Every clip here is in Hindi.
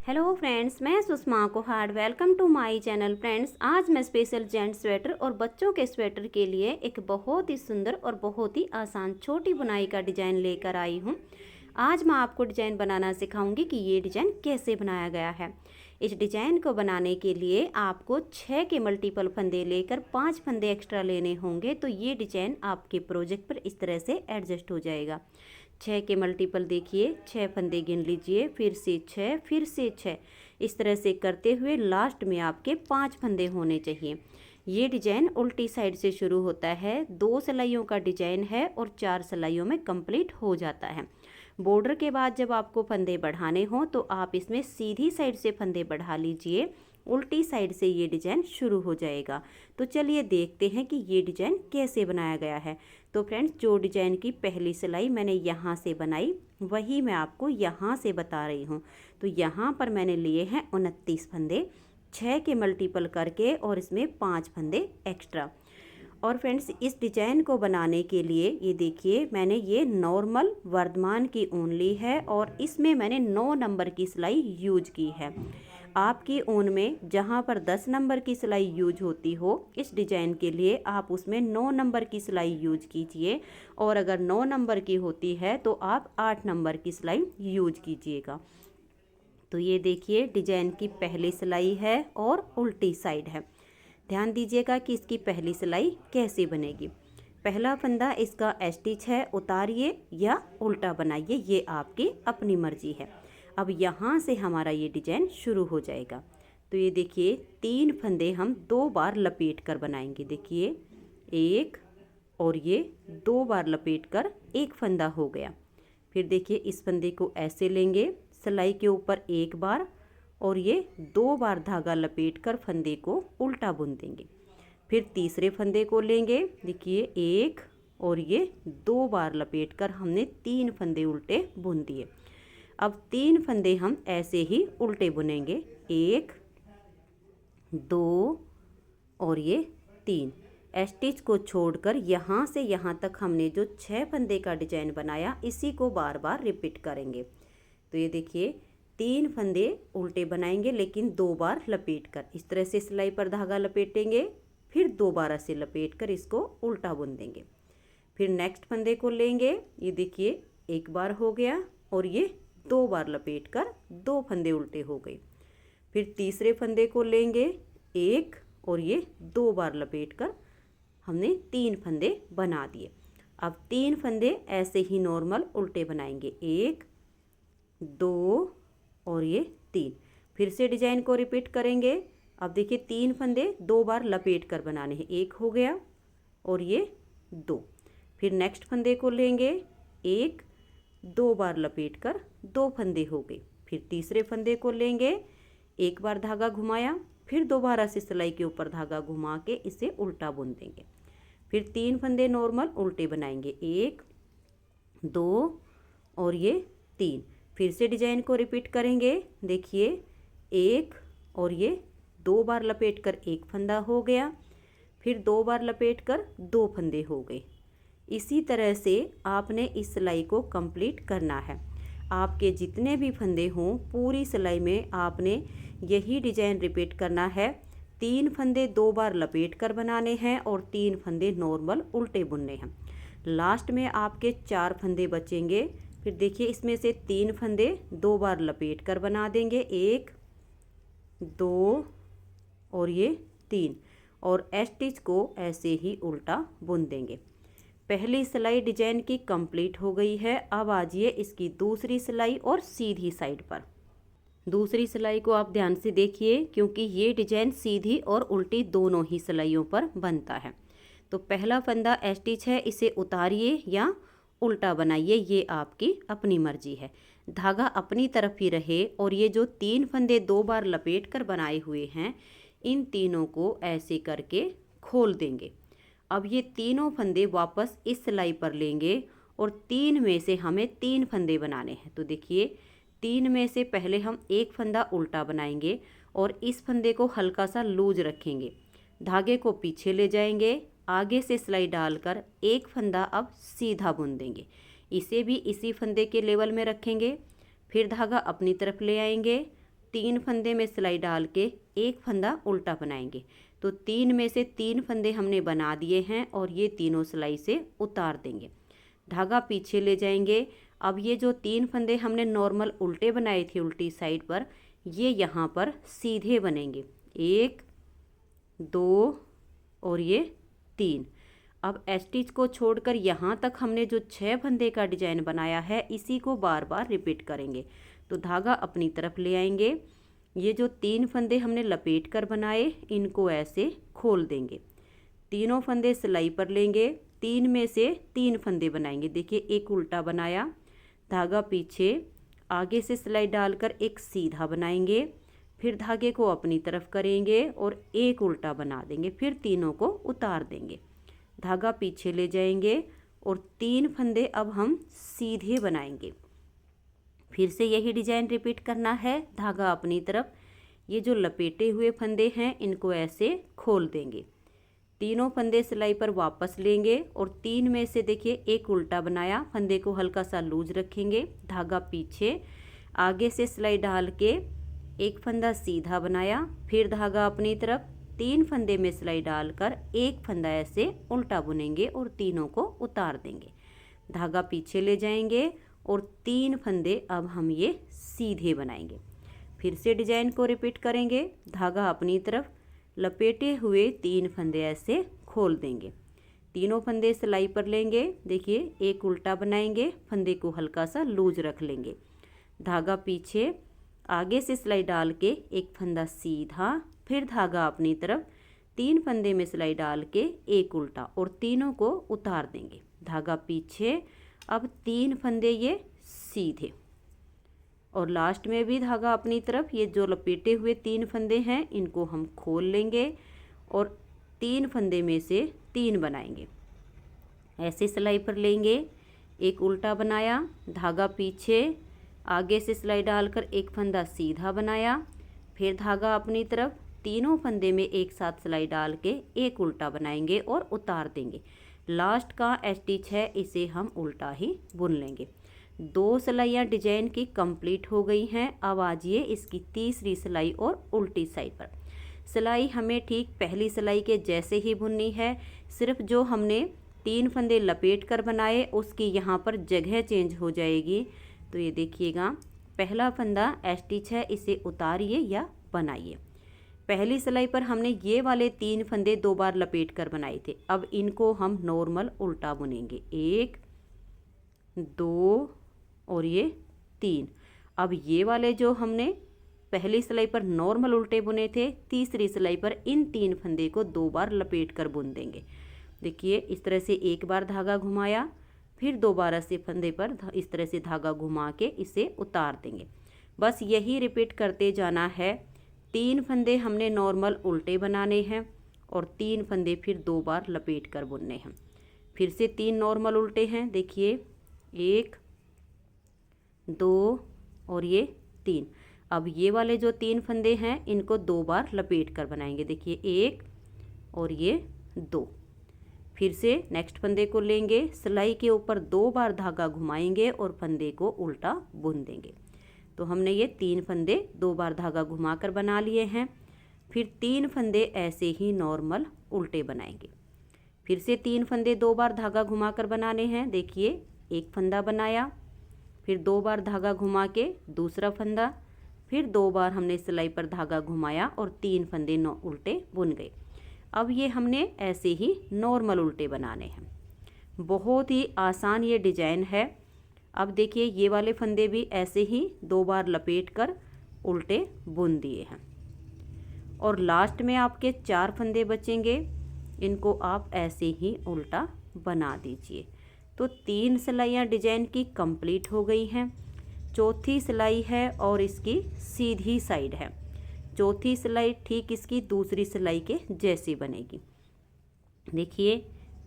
हेलो फ्रेंड्स, मैं Sushma Kohad. Welcome to my channel. Friends, आज मैं स्पेशल जेंट्स स्वेटर और बच्चों के स्वेटर के लिए एक बहुत ही सुंदर और बहुत ही आसान छोटी बुनाई का डिज़ाइन लेकर आई हूँ। आज मैं आपको डिज़ाइन बनाना सिखाऊंगी कि ये डिज़ाइन कैसे बनाया गया है। इस डिज़ाइन को बनाने के लिए आपको 6 के मल्टीपल फंदे लेकर 5 फंदे एक्स्ट्रा लेने होंगे, तो ये डिज़ाइन आपके प्रोजेक्ट पर इस तरह से एडजस्ट हो जाएगा। 6 के मल्टीपल देखिए, 6 फंदे गिन लीजिए, फिर से 6, फिर से 6, इस तरह से करते हुए लास्ट में आपके 5 फंदे होने चाहिए। ये डिजाइन उल्टी साइड से शुरू होता है, 2 सिलाइयों का डिजाइन है और 4 सिलाइयों में कंप्लीट हो जाता है। बॉर्डर के बाद जब आपको फंदे बढ़ाने हों तो आप इसमें सीधी साइड से फंदे बढ़ा लीजिए, उल्टी साइड से ये डिज़ाइन शुरू हो जाएगा। तो चलिए देखते हैं कि ये डिज़ाइन कैसे बनाया गया है। तो फ्रेंड्स, जो डिज़ाइन की पहली सिलाई मैंने यहाँ से बनाई वही मैं आपको यहाँ से बता रही हूँ। तो यहाँ पर मैंने लिए हैं 29 फंदे, 6 के मल्टीपल करके और इसमें 5 फंदे एक्स्ट्रा। और फ्रेंड्स, इस डिज़ाइन को बनाने के लिए ये देखिए, मैंने ये नॉर्मल वर्धमान की ऊन ली है और इसमें मैंने 9 नंबर की सिलाई यूज की है। आपकी ऊन में जहाँ पर 10 नंबर की सिलाई यूज होती हो इस डिज़ाइन के लिए आप उसमें 9 नंबर की सिलाई यूज कीजिए, और अगर 9 नंबर की होती है तो आप 8 नंबर की सिलाई यूज कीजिएगा। तो ये देखिए, डिज़ाइन की पहली सिलाई है और उल्टी साइड है। ध्यान दीजिएगा कि इसकी पहली सिलाई कैसे बनेगी। पहला फंदा इसका स्टिच है, उतारिए या उल्टा बनाइए, ये आपकी अपनी मर्जी है। अब यहाँ से हमारा ये डिज़ाइन शुरू हो जाएगा। तो ये देखिए, 3 फंदे हम 2 बार लपेट कर बनाएंगे। देखिए, एक और ये 2 बार लपेट कर एक फंदा हो गया। फिर देखिए, इस फंदे को ऐसे लेंगे, सिलाई के ऊपर एक बार और ये 2 बार धागा लपेट कर फंदे को उल्टा बुन देंगे। फिर तीसरे फंदे को लेंगे, देखिए एक और ये 2 बार लपेट कर हमने 3 फंदे उल्टे बुन दिए। अब 3 फंदे हम ऐसे ही उल्टे बुनेंगे, 1 2 और ये 3। स्टिच को छोड़कर यहाँ से यहाँ तक हमने जो 6 फंदे का डिजाइन बनाया इसी को बार बार रिपीट करेंगे। तो ये देखिए, 3 फंदे उल्टे बनाएंगे लेकिन 2 बार लपेट कर, इस तरह से सिलाई पर धागा लपेटेंगे, फिर दोबारा से लपेट कर इसको उल्टा बुन देंगे। फिर नेक्स्ट फंदे को लेंगे, ये देखिए एक बार हो गया और ये 2 बार लपेट कर 2 फंदे उल्टे हो गए। फिर तीसरे फंदे को लेंगे, एक और ये 2 बार लपेट कर हमने 3 फंदे बना दिए। अब 3 फंदे ऐसे ही नॉर्मल उल्टे बनाएंगे, 1 2 और ये 3। फिर से डिजाइन को रिपीट करेंगे। अब देखिए, 3 फंदे 2 बार लपेट कर बनाने हैं, एक हो गया और ये 2। फिर नेक्स्ट फंदे को लेंगे, 1 2 बार लपेट कर 2 फंदे हो गए। फिर तीसरे फंदे को लेंगे, एक बार धागा घुमाया, फिर दोबारा से सिलाई के ऊपर धागा घुमा के इसे उल्टा बुन देंगे। फिर 3 फंदे नॉर्मल उल्टे बनाएंगे, 1 2 और ये 3। फिर से डिजाइन को रिपीट करेंगे। देखिए, 1 और ये 2 बार लपेट कर एक फंदा हो गया, फिर 2 बार लपेट कर 2 फंदे हो गए। इसी तरह से आपने इस सिलाई को कंप्लीट करना है। आपके जितने भी फंदे हों पूरी सिलाई में आपने यही डिजाइन रिपीट करना है। 3 फंदे 2 बार लपेट कर बनाने हैं और 3 फंदे नॉर्मल उल्टे बुनने हैं। लास्ट में आपके 4 फंदे बचेंगे। फिर देखिए, इसमें से 3 फंदे 2 बार लपेट कर बना देंगे, 1 2 और ये 3, और स्टिच को ऐसे ही उल्टा बुन देंगे। पहली सिलाई डिजाइन की कंप्लीट हो गई है। अब आ जाइए इसकी दूसरी सिलाई और सीधी साइड पर। दूसरी सिलाई को आप ध्यान से देखिए, क्योंकि ये डिजाइन सीधी और उल्टी दोनों ही सिलाइयों पर बनता है। तो पहला फंदा स्टिच है, इसे उतारिए या उल्टा बनाइए, ये आपकी अपनी मर्जी है। धागा अपनी तरफ ही रहे और ये जो 3 फंदे 2 बार लपेट कर बनाए हुए हैं इन तीनों को ऐसे करके खोल देंगे। अब ये तीनों फंदे वापस इस सिलाई पर लेंगे और 3 में से हमें 3 फंदे बनाने हैं। तो देखिए, 3 में से पहले हम एक फंदा उल्टा बनाएंगे और इस फंदे को हल्का सा लूज रखेंगे, धागे को पीछे ले जाएंगे, आगे से सिलाई डालकर एक फंदा अब सीधा बुन देंगे, इसे भी इसी फंदे के लेवल में रखेंगे। फिर धागा अपनी तरफ ले आएंगे, 3 फंदे में सिलाई डाल के एक फंदा उल्टा बनाएंगे। तो 3 में से 3 फंदे हमने बना दिए हैं और ये तीनों सिलाई से उतार देंगे। धागा पीछे ले जाएंगे। अब ये जो 3 फंदे हमने नॉर्मल उल्टे बनाए थे उल्टी साइड पर, ये यहाँ पर सीधे बनेंगे। 1 2 और ये 3। अब स्टिच को छोड़कर यहाँ तक हमने जो 6 फंदे का डिजाइन बनाया है इसी को बार बार रिपीट करेंगे। तो धागा अपनी तरफ ले आएंगे। ये जो 3 फंदे हमने लपेट कर बनाए इनको ऐसे खोल देंगे। तीनों फंदे सिलाई पर लेंगे। 3 में से 3 फंदे बनाएंगे। देखिए एक उल्टा बनाया, धागा पीछे, आगे से सिलाई डालकर एक सीधा बनाएंगे, फिर धागे को अपनी तरफ करेंगे और एक उल्टा बना देंगे, फिर तीनों को उतार देंगे। धागा पीछे ले जाएंगे और 3 फंदे अब हम सीधे बनाएंगे। फिर से यही डिजाइन रिपीट करना है। धागा अपनी तरफ, ये जो लपेटे हुए फंदे हैं इनको ऐसे खोल देंगे। तीनों फंदे सिलाई पर वापस लेंगे और 3 में से देखिए एक उल्टा बनाया, फंदे को हल्का सा लूज रखेंगे, धागा पीछे, आगे से सिलाई डाल के एक फंदा सीधा बनाया, फिर धागा अपनी तरफ, 3 फंदे में सिलाई डालकर एक फंदा ऐसे उल्टा बुनेंगे और तीनों को उतार देंगे। धागा पीछे ले जाएंगे और 3 फंदे अब हम ये सीधे बनाएंगे। फिर से डिजाइन को रिपीट करेंगे। धागा अपनी तरफ, लपेटे हुए 3 फंदे ऐसे खोल देंगे। तीनों फंदे सिलाई पर लेंगे। देखिए एक उल्टा बनाएंगे, फंदे को हल्का सा लूज रख लेंगे, धागा पीछे, आगे से सिलाई डाल के एक फंदा सीधा, फिर धागा अपनी तरफ, 3 फंदे में सिलाई डाल के एक उल्टा और तीनों को उतार देंगे। धागा पीछे, अब 3 फंदे ये सीधे और लास्ट में भी धागा अपनी तरफ। ये जो लपेटे हुए 3 फंदे हैं इनको हम खोल लेंगे और 3 फंदे में से 3 बनाएंगे। ऐसे सिलाई पर लेंगे, एक उल्टा बनाया, धागा पीछे, आगे से सिलाई डालकर एक फंदा सीधा बनाया, फिर धागा अपनी तरफ, तीनों फंदे में एक साथ सिलाई डाल के एक उल्टा बनाएंगे और उतार देंगे। लास्ट का स्टिच है इसे हम उल्टा ही बुन लेंगे। 2 सिलाइयाँ डिजाइन की कंप्लीट हो गई हैं। अब आजिए इसकी तीसरी सिलाई और उल्टी साइड पर। सिलाई हमें ठीक पहली सिलाई के जैसे ही बुननी है, सिर्फ जो हमने 3 फंदे लपेट कर बनाए उसकी यहाँ पर जगह चेंज हो जाएगी। तो ये देखिएगा, पहला फंदा स्टिच है, इसे उतारिए या बनाइए। पहली सिलाई पर हमने ये वाले 3 फंदे 2 बार लपेट कर बनाए थे, अब इनको हम नॉर्मल उल्टा बुनेंगे। 1 2 और ये 3। अब ये वाले जो हमने पहली सिलाई पर नॉर्मल उल्टे बुने थे, तीसरी सिलाई पर इन 3 फंदे को 2 बार लपेट कर बुन देंगे। देखिए इस तरह से एक बार धागा घुमाया, फिर दोबारा से फंदे पर इस तरह से धागा घुमा के इसे उतार देंगे। बस यही रिपीट करते जाना है। 3 फंदे हमने नॉर्मल उल्टे बनाने हैं और 3 फंदे फिर 2 बार लपेट कर बुनने हैं। फिर से 3 नॉर्मल उल्टे हैं। देखिए 1 2 और ये 3। अब ये वाले जो 3 फंदे हैं इनको 2 बार लपेट कर बनाएंगे। देखिए 1 और ये 2। फिर से नेक्स्ट फंदे को लेंगे, सिलाई के ऊपर 2 बार धागा घुमाएंगे और फंदे को उल्टा बुन देंगे। तो हमने ये 3 फंदे 2 बार धागा घुमाकर बना लिए हैं। फिर 3 फंदे ऐसे ही नॉर्मल उल्टे बनाएंगे। फिर से 3 फंदे 2 बार धागा घुमाकर बनाने हैं। देखिए एक फंदा बनाया, फिर 2 बार धागा घुमा के दूसरा फंदा, फिर 2 बार हमने सिलाई पर धागा घुमाया और 3 फंदे उल्टे बुन गए। अब ये हमने ऐसे ही नॉर्मल उल्टे बनाने हैं। बहुत ही आसान ये डिजाइन है। अब देखिए ये वाले फंदे भी ऐसे ही 2 बार लपेट कर उल्टे बुन दिए हैं और लास्ट में आपके 4 फंदे बचेंगे, इनको आप ऐसे ही उल्टा बना दीजिए। तो 3 सिलाइयाँ डिजाइन की कंप्लीट हो गई हैं। चौथी सिलाई है और इसकी सीधी साइड है। चौथी सिलाई ठीक इसकी दूसरी सिलाई के जैसी बनेगी। देखिए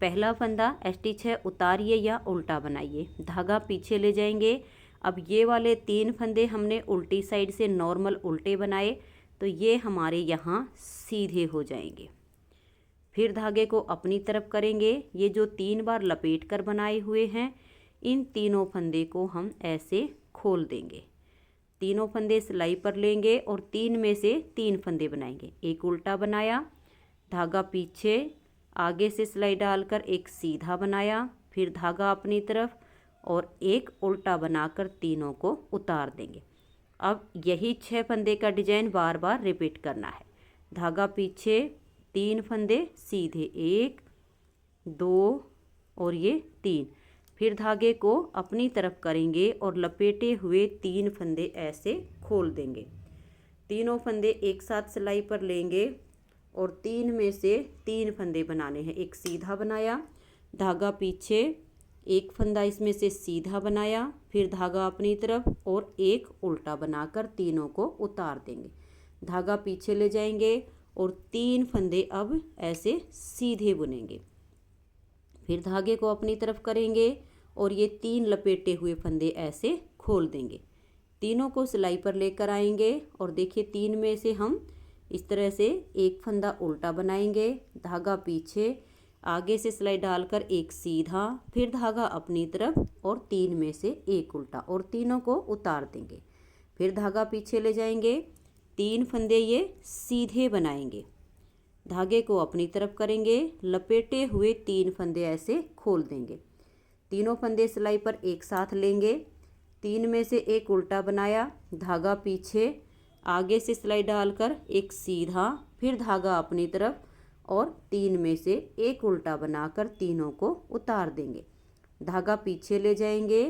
पहला फंदा स्टिच है, उतारिए या उल्टा बनाइए, धागा पीछे ले जाएंगे। अब ये वाले 3 फंदे हमने उल्टी साइड से नॉर्मल उल्टे बनाए तो ये हमारे यहाँ सीधे हो जाएंगे। फिर धागे को अपनी तरफ करेंगे। ये जो 3 बार लपेट कर बनाए हुए हैं इन तीनों फंदे को हम ऐसे खोल देंगे। तीनों फंदे सिलाई पर लेंगे और 3 में से 3 फंदे बनाएंगे। एक उल्टा बनाया, धागा पीछे, आगे से सिलाई डालकर एक सीधा बनाया, फिर धागा अपनी तरफ और एक उल्टा बनाकर तीनों को उतार देंगे। अब यही 6 फंदे का डिजाइन बार बार रिपीट करना है। धागा पीछे, 3 फंदे सीधे, 1 2 और ये 3। फिर धागे को अपनी तरफ करेंगे और लपेटे हुए 3 फंदे ऐसे खोल देंगे। तीनों फंदे एक साथ सिलाई पर लेंगे और 3 में से 3 फंदे बनाने हैं। एक सीधा बनाया, धागा पीछे, एक फंदा इसमें से सीधा बनाया, फिर धागा अपनी तरफ और एक उल्टा बनाकर तीनों को उतार देंगे। धागा पीछे ले जाएंगे और 3 फंदे अब ऐसे सीधे बुनेंगे। फिर धागे को अपनी तरफ करेंगे और ये 3 लपेटे हुए फंदे ऐसे खोल देंगे। तीनों को सिलाई पर लेकर आएंगे और देखिए 3 में से हम इस तरह से एक फंदा उल्टा बनाएंगे, धागा पीछे, आगे से सिलाई डालकर एक सीधा, फिर धागा अपनी तरफ और 3 में से एक उल्टा और तीनों को उतार देंगे। फिर धागा पीछे ले जाएंगे, 3 फंदे ये सीधे बनाएंगे, धागे को अपनी तरफ करेंगे, लपेटे हुए 3 फंदे ऐसे खोल देंगे। तीनों फंदे सिलाई पर एक साथ लेंगे, 3 में से एक उल्टा बनाया, धागा पीछे, आगे से सिलाई डालकर एक सीधा, फिर धागा अपनी तरफ और 3 में से एक उल्टा बनाकर तीनों को उतार देंगे। धागा पीछे ले जाएंगे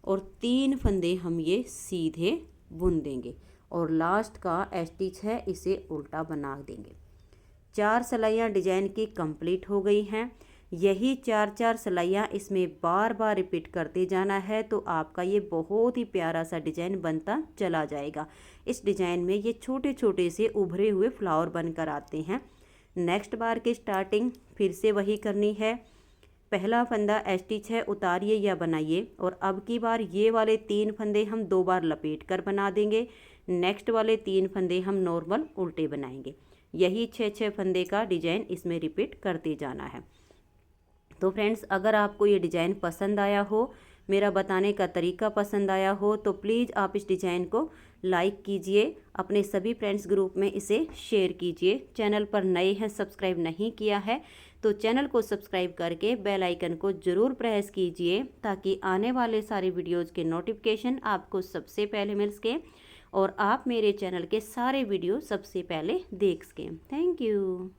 और 3 फंदे हम ये सीधे बुन देंगे और लास्ट का स्टिच है इसे उल्टा बना देंगे। 4 सिलाइयाँ डिजाइन की कंप्लीट हो गई हैं। यही 4 सिलाइयाँ इसमें बार बार रिपीट करते जाना है तो आपका ये बहुत ही प्यारा सा डिजाइन बनता चला जाएगा। इस डिजाइन में ये छोटे छोटे से उभरे हुए फ्लावर बनकर आते हैं। नेक्स्ट बार की स्टार्टिंग फिर से वही करनी है। पहला फंदा स्टिच है उतारिए या बनाइए और अब की बार ये वाले 3 फंदे हम 2 बार लपेट कर बना देंगे। नेक्स्ट वाले 3 फंदे हम नॉर्मल उल्टे बनाएंगे। यही 6 फंदे का डिजाइन इसमें रिपीट करते जाना है। तो फ्रेंड्स, अगर आपको ये डिज़ाइन पसंद आया हो, मेरा बताने का तरीका पसंद आया हो तो प्लीज़ आप इस डिज़ाइन को लाइक कीजिए, अपने सभी फ्रेंड्स ग्रुप में इसे शेयर कीजिए। चैनल पर नए हैं, सब्सक्राइब नहीं किया है तो चैनल को सब्सक्राइब करके बेल आइकन को ज़रूर प्रेस कीजिए ताकि आने वाले सारे वीडियोज़ के नोटिफिकेशन आपको सबसे पहले मिल सकें और आप मेरे चैनल के सारे वीडियो सबसे पहले देख सकें। Thank you.